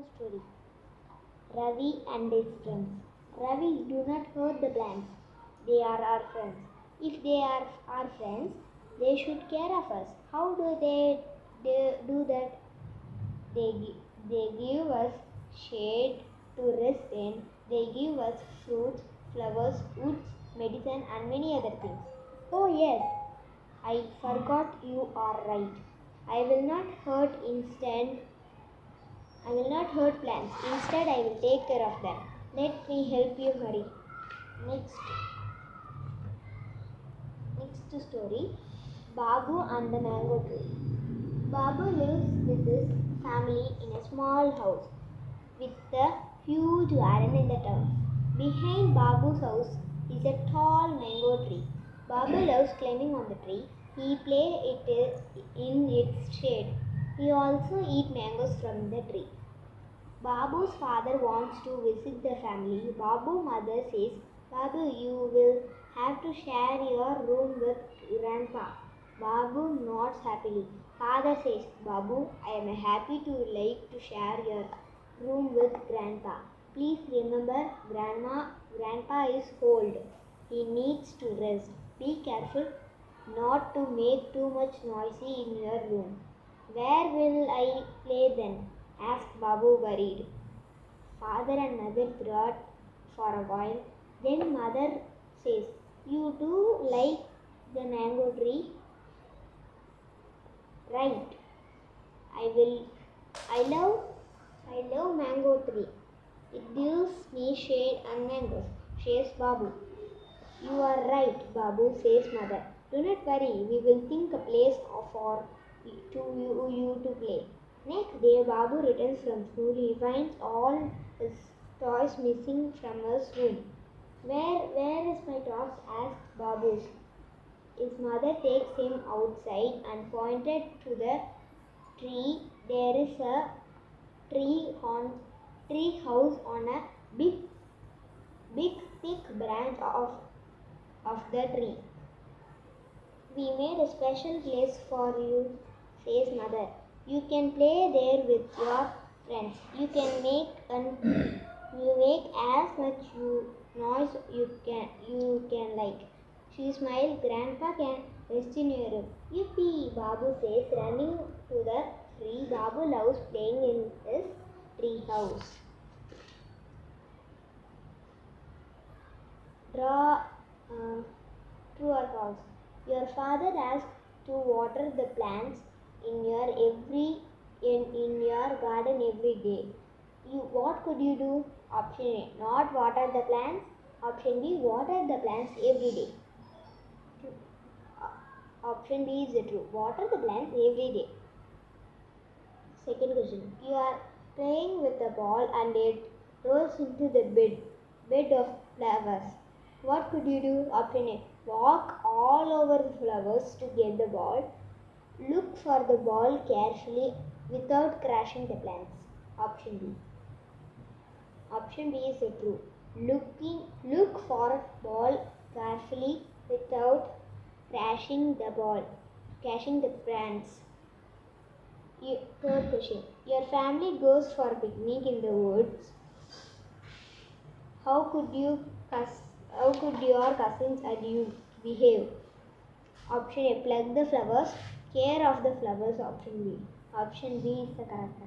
Small story. Ravi and his friends. Ravi, do not hurt the plants. They are our friends. If they are our friends, they should care of us. How do they do that? They give us shade to rest in. They give us fruits, flowers, woods, medicine, and many other things. Oh, yes, I forgot you are right. I will not hurt instead. I will not hurt plants. Instead, I will take care of them. Let me help you hurry. Next, next story. Babu and the mango tree. Babu lives with his family in a small house with a huge garden in the town. Behind Babu's house is a tall mango tree. Babu loves climbing on the tree. He plays in its shade. He also eats mangoes from the tree. Babu's father wants to visit the family. Babu's mother says, Babu, you will have to share your room with Grandpa. Babu nods happily. Father says, Babu, I am happy to like to share your room with Grandpa. Please remember, Grandpa is old. He needs to rest. Be careful not to make too much noisy in your room. Where will I play then? Asked Babu worried. Father and mother thought for a while. Then mother says, You do like the mango tree? Right. I will. I love mango tree. It gives me shade and mangoes, says Babu. You are right, Babu, says mother. Do not worry, we will think a place for you to play. Next day, Babu returns from school. He finds all his toys missing from his room. Where is my toys? Asks Babu. His mother takes him outside and pointed to the tree. There is a tree house on a big thick branch of the tree. We made a special place for you, says mother. You can play there with your friends. You make as much noise you can like. She smiled. Grandpa can rest in your room. Yippee! Babu says, running to the tree. Babu loves playing in his tree house. Draw true or false. Your father asked to water the plants in your garden every day. What could you do? Option A, not water the plants. Option B, water the plants every day. Option B is the true. Water the plants every day. Second question. You are playing with a ball and it rolls into the bed of flowers. What could you do? Option A. Walk all over the flowers to get the ball. Look for the ball carefully without crashing the plants. Option B. Option B is the true. Look for ball carefully without crashing the plants. Third question. Your family goes for a picnic in the woods. How could your cousins and you behave? Option A, pluck the flowers, care of the flowers. Option B. Option B is the correct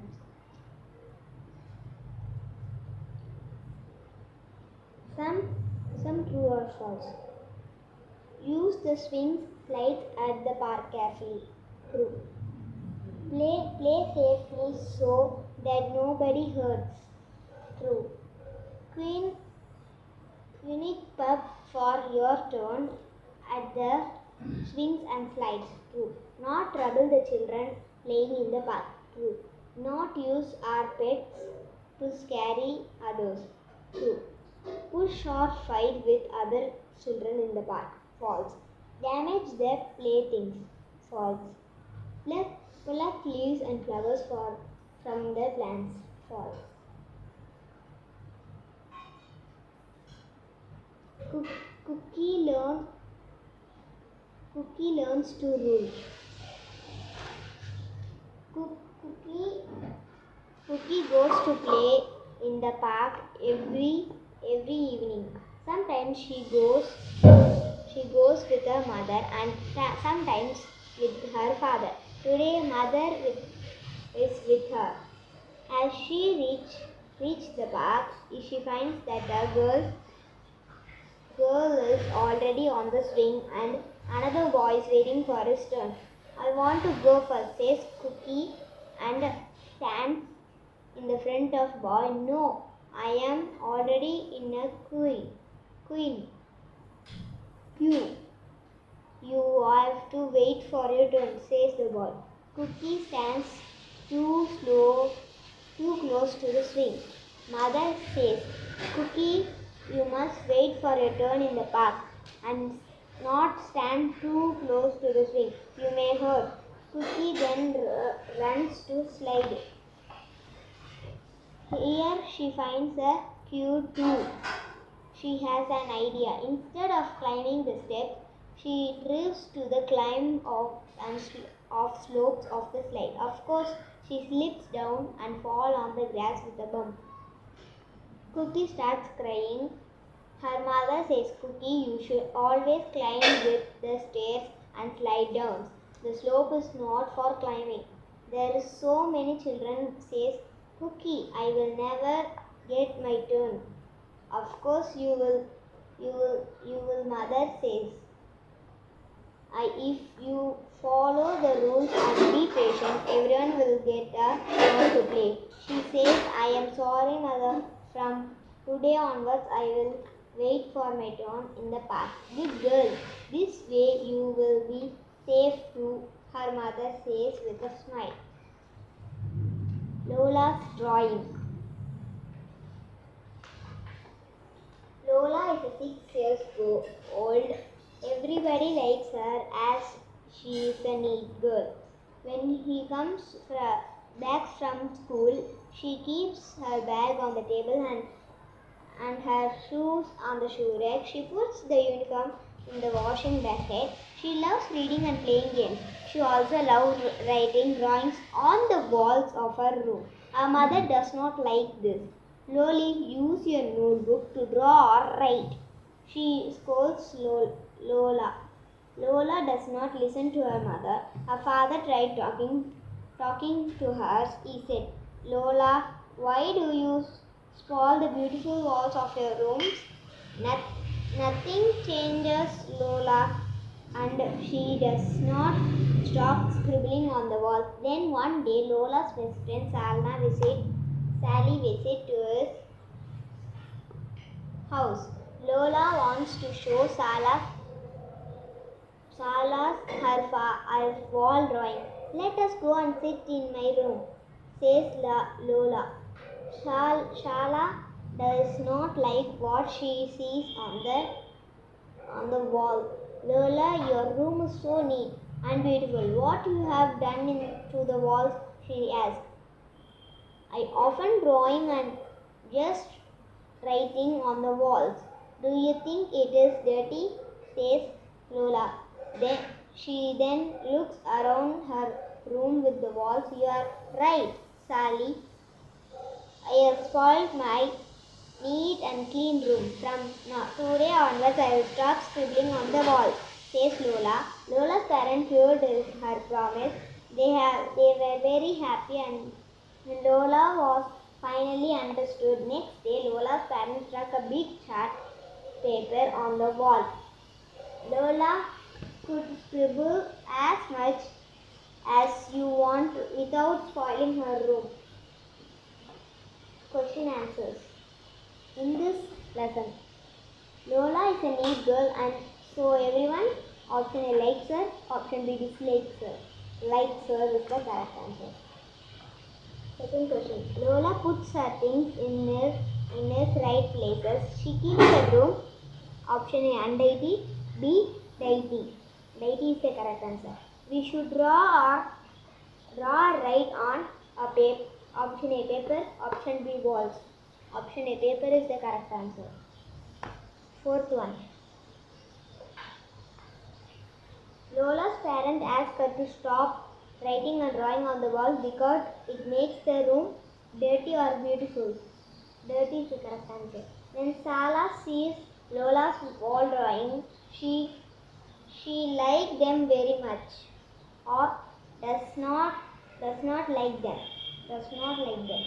answer. Some true or false. Use the swing slides at the park carefully. True. Play safely so that nobody hurts. True. Queenic up for your turn at the swings and slides. True. Not trouble the children playing in the park. True. Not use our pets to scare others. True. Push or fight with other children in the park. False. Damage the playthings. False. Pluck leaves and flowers from the plants. False. Cookie learns to rule. Cookie Cookie goes to play in the park every evening. Sometimes she goes with her mother and sometimes with her father. Today mother is with her. As she reached the park, she finds that a girl is already on the swing and another boy is waiting for his turn. I want to go first, says Cookie and stands in the front of boy. No, I am already in a queue. You have to wait for your turn, says the boy. Cookie stands too close to the swing. Mother says, Cookie, you must wait for your turn in the park and not stand too close to the swing. You may hurt. Cookie then runs to slide. Here she finds a queue too. She has an idea. Instead of climbing the steps, she drifts to the climb of slopes of the slide. Of course, she slips down and falls on the grass with a bump. Cookie starts crying. Her mother says, Cookie, you should always climb with the stairs and slide down. The slope is not for climbing. There is so many children, says Cookie, I will never get my turn. Of course you will, mother says. If you follow the rules and be patient, everyone will get a turn to play. She says, I am sorry, mother. From today onwards, I will wait for my turn in the park. Good girl. This way you will be safe too, her mother says with a smile. Lola's drawing. Lola is a 6 years old. Everybody likes her as she is a neat girl. When he comes back from school, she keeps her bag on the table and her shoes on the shoe rack. She puts the uniform in the washing basket. She loves reading and playing games. She also loves writing drawings on the walls of her room. Her mother does not like this. Loli, use your notebook to draw or write. She scolds Lola. Lola does not listen to her mother. Her father tried talking to her. He said, Lola, why do you spoil the beautiful walls of your rooms? Nothing changes, Lola, and she does not stop scribbling on the walls. Then one day, Lola's best friend Sally visit to his house. Lola wants to show Sala's her wall drawing. Let us go and sit in my room, says Lola. Shala does not like what she sees on the wall. Lola, your room is so neat and beautiful. What you have done to the walls? She asked. I often drawing and just writing on the walls. Do you think it is dirty? Says Lola. She then looks around her room with the walls. You are right, Sally. I have spoiled my neat and clean room. From today onwards, I will stop scribbling on the walls, says Lola. Lola's parents heard her promise. They were very happy, and Lola was finally understood. Next day, Lola's parents stuck a big chart paper on the wall. Lola could scribble as much as you want without spoiling her room. Question answers. In this lesson, Lola is a neat girl and so everyone, option A likes her, option B dislikes her. Likes her is the correct answer. Second question. Lola puts her things in its right places. She keeps her room. Option A untidy, B tidy. Tidy is the correct answer. We should draw or write on a paper. Option A paper, option B walls. Option A paper is the correct answer. Fourth one. Lola's parents asked her to stop writing and drawing on the walls because it makes the room Dirty or beautiful? Dirty is the correct answer. When Sala sees Lola's wall drawing, she likes them very much, or does not like them. Does not like them.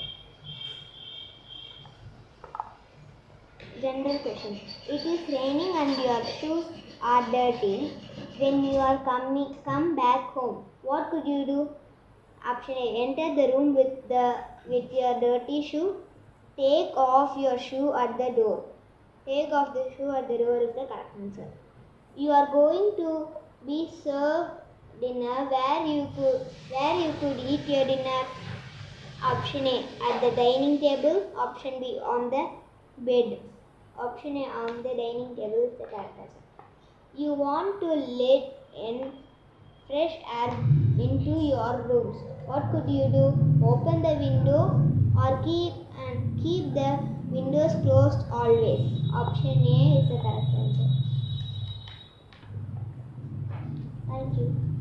General question. It is raining and your shoes are dirty. When you are come back home, what could you do? Option A. Enter the room with your dirty shoe. Take off your shoe at the door. Take off the shoe at the door is the correct answer. You are going to be served dinner where you could eat your dinner. Option A. At the dining table. Option B. On the bed. Option A. On the dining table is the correct answer. You want to let in fresh air into your rooms. What could you do? Open the window or keep the windows closed always. Option A is the correct answer. Thank you.